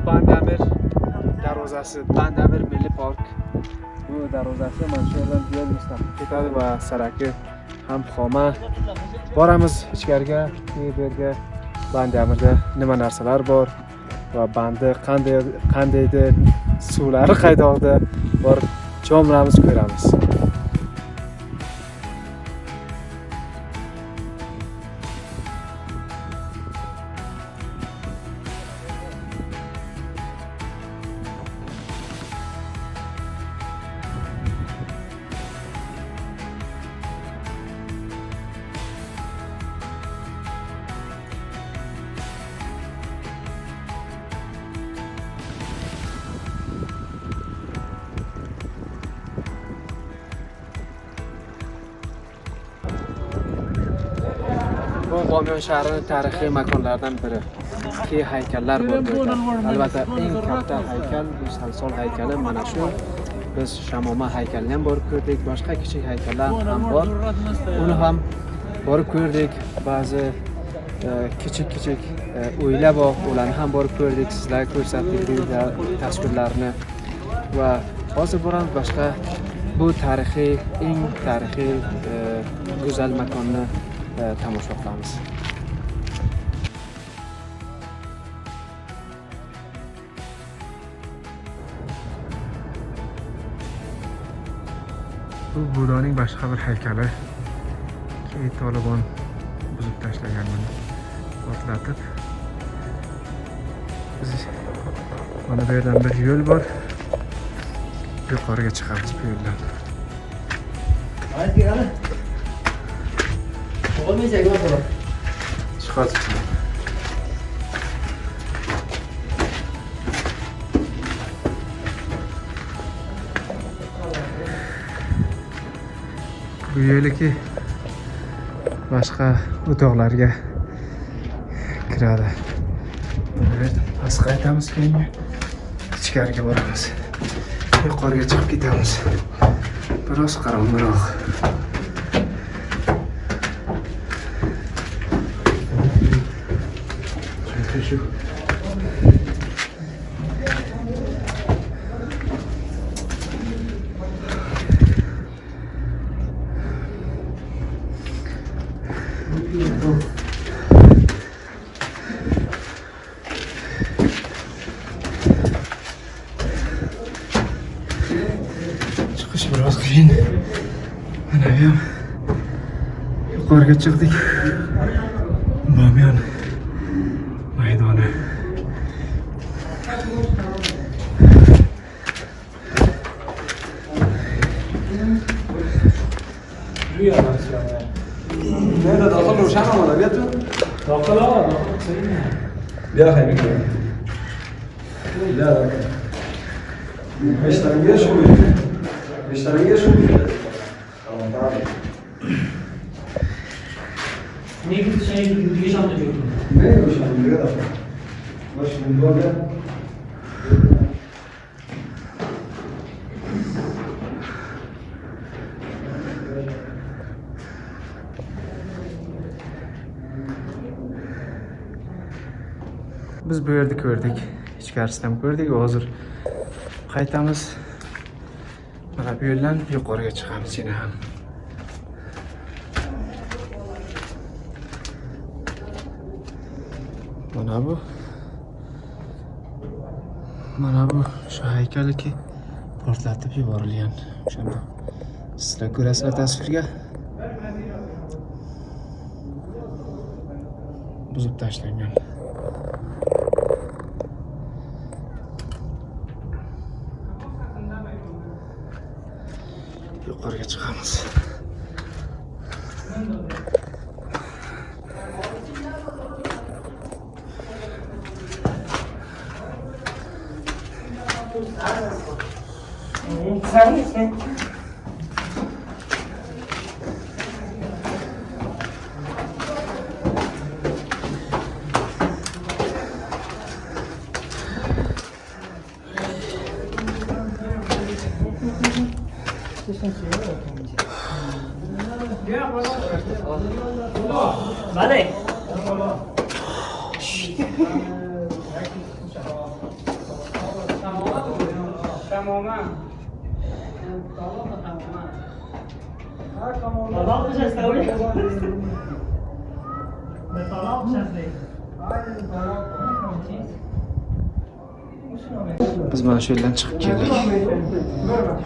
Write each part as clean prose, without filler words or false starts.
Bandamir darvozasi, Bandamir Milliy park. Bu darvozasi mana shu yerdan yo'l mustaqil ketadi va saraki ham xoma. Boramiz ichkariga, bu yerga Bandamirda nima narsalar bor va bandi qandaydi, suvlari qaydoqda bor, chomlamiz, ko'ramiz. Bu Bomiyon shahrining tarixiy makonlaridan biri. Ki haykallar bor burada. Albatta eng katta haykal bu Salsol haykali, mana shu. Biz Shamoma haykalini ham borib ko'rdik, boshqa kichik haykallar ham bor. Uni ham borib ko'rdik. Ba'zi kichik uylar bor, ularni ham borib ko'rdik. Sizlarga ko'rsatdik tasvirlarni va hozir boramiz boshqa bu eng tarixiy go'zal makonni tomosha qilamiz. Bu Budoning boshqa bir haykali. Tolibon buzib tashlagan buni. Portlatib. Biz mana bu yerdan bir yo'l bor. Yuqoriga chiqamiz bu yo'ldan. Hadi gel. Olmayacak mı bu? Chiqamiz. Bu yo'lki boshqa o'toqlarga kiradi. Evet, pastga qaytamiz, keyin ichkariga boramiz. Yuqoriga chiqib ketamiz. Biroz qaramliroq. Şu. Çıkış biraz kıyın. Anam, yukarıya çıktık. Bamyan maydonu. Nerede daxil روشن آمده بیا تو داخل آقا داخل صحیح بیا خیلی کنم بیا بیشترنگه شو بیده نیکی şey دیگه شام نمی‌کنه نه روشن دیگه داخل باش بندو بیا Biz bu yerda ko'rdik, ichkarisidan ko'rdik. Hozir qaytamiz. Mana bu yo'ldan yuqoriga chiqamiz yana ham. Mana bu shu haykalki portlatib yuborilgan. O'shanda sizlar ko'rasizlar tasvirga. Buzib tashlangan. Yuqoriga chiqamiz. Vale. طلاق مش هستوي. طلاق مش هستوي. Biz mana shu yerdan chiqib keldik.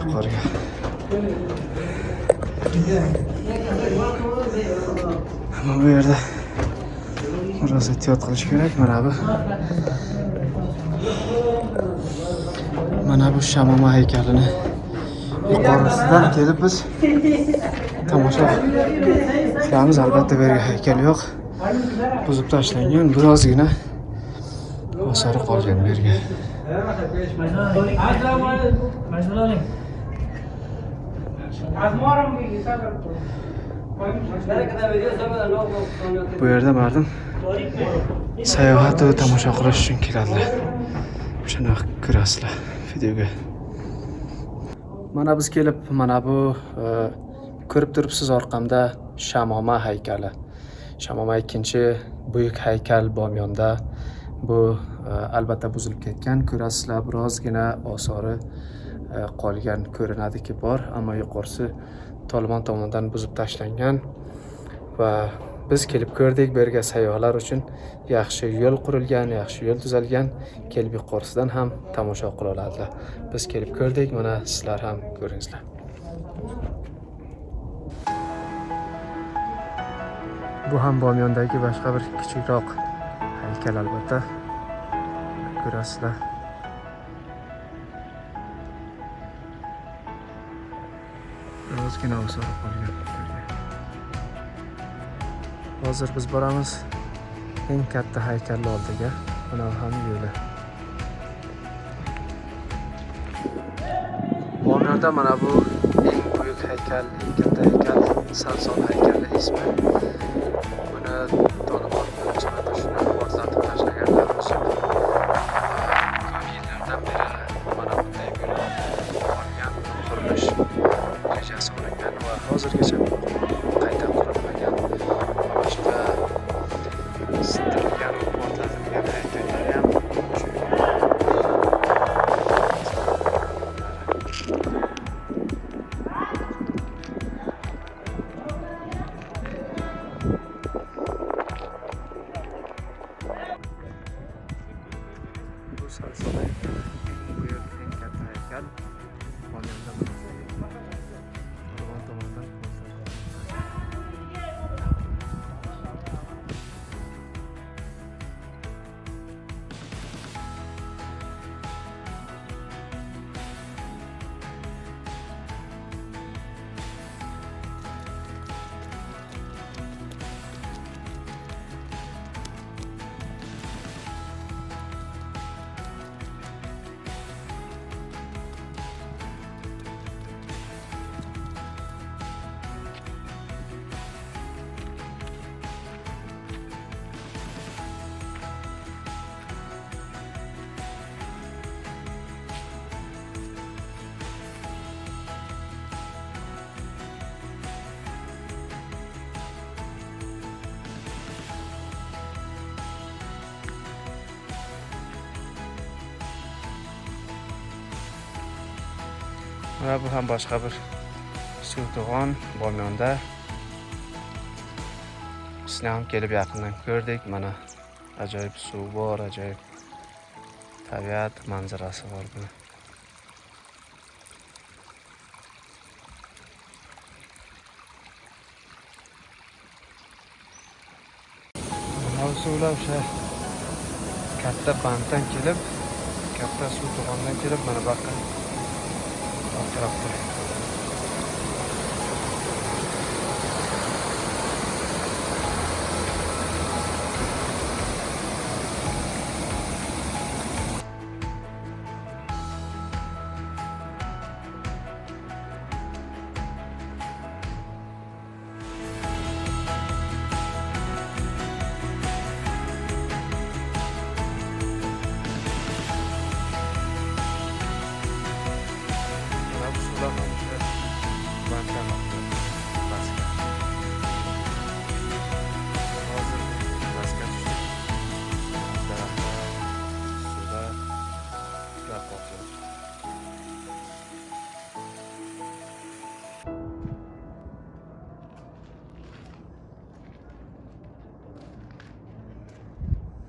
Yuqoriga. Ama bu yerda biroz ehtiyot qilish kerak. Mana bu Shamoma haykalini yuqorisidan kelib biz tomosha qilamiz. Albatta bu yerga haykal yo'q. Buzib tashlangan, birozgina osori qolgan bu yerga. Bu yerda mardum sayohat va tomosha qilish uchun keladilar. Shuni ko'rasizlar videoga. Mana biz kelib, mana bu ko'rib turibsiz orqamda Shamoma haykali. Shamoma ikkinchi buyuk haykal Bomyonda. Bu albatta buzilib ketgan. Ko'rasizlar, birozgina osori qolgan ko'rinadiki bor, ammo yuqorisi Tolibon tomonidan buzib tashlangan va biz kelib ko'rdik. Bu yerga sayyohlar uchun yaxshi yo'l qurilgan, yaxshi yo'l tuzalgan. Kelib yuqorisidan ham tomosha qila oladilar. Biz kelib ko'rdik, mana sizlar ham ko'ringizlar. Bu ham Bomyondagi boshqa bir kichikroq haykal albatta. Ko'rasizlar. Ozgina osori qolgan. Hozir biz boramiz eng katta haykallar oldiga. Mana ham yo'li. Bomyonda mana bu eng buyuk haykal, eng katta haykal, Salson haykali ismi. Buni Tolibon birinchilarda shuni portlatib tashlaganlar o'zi. Ko'p yillardan beri mana bunday bo'lib qolgan qurilish rejasi olingan va hozirgacha qayta qurilmagan. Boshqa sindirilgan, portlatilgan haykallar ham bu Salson haykali. Bu yer eng katta haykal. Bomyonda Tolibon tomonidan va bu ham boshqa bir suv to'g'on Bomyonda. Sizni ham kelib yaqindan ko'rdik. Mana ajoyib suv bor, ajoyib tabiat manzarasi bor buni. Mana suvlar o'sha katta banddan kelib, katta suv to'g'ondan kelib mana bu yoqqa atrofda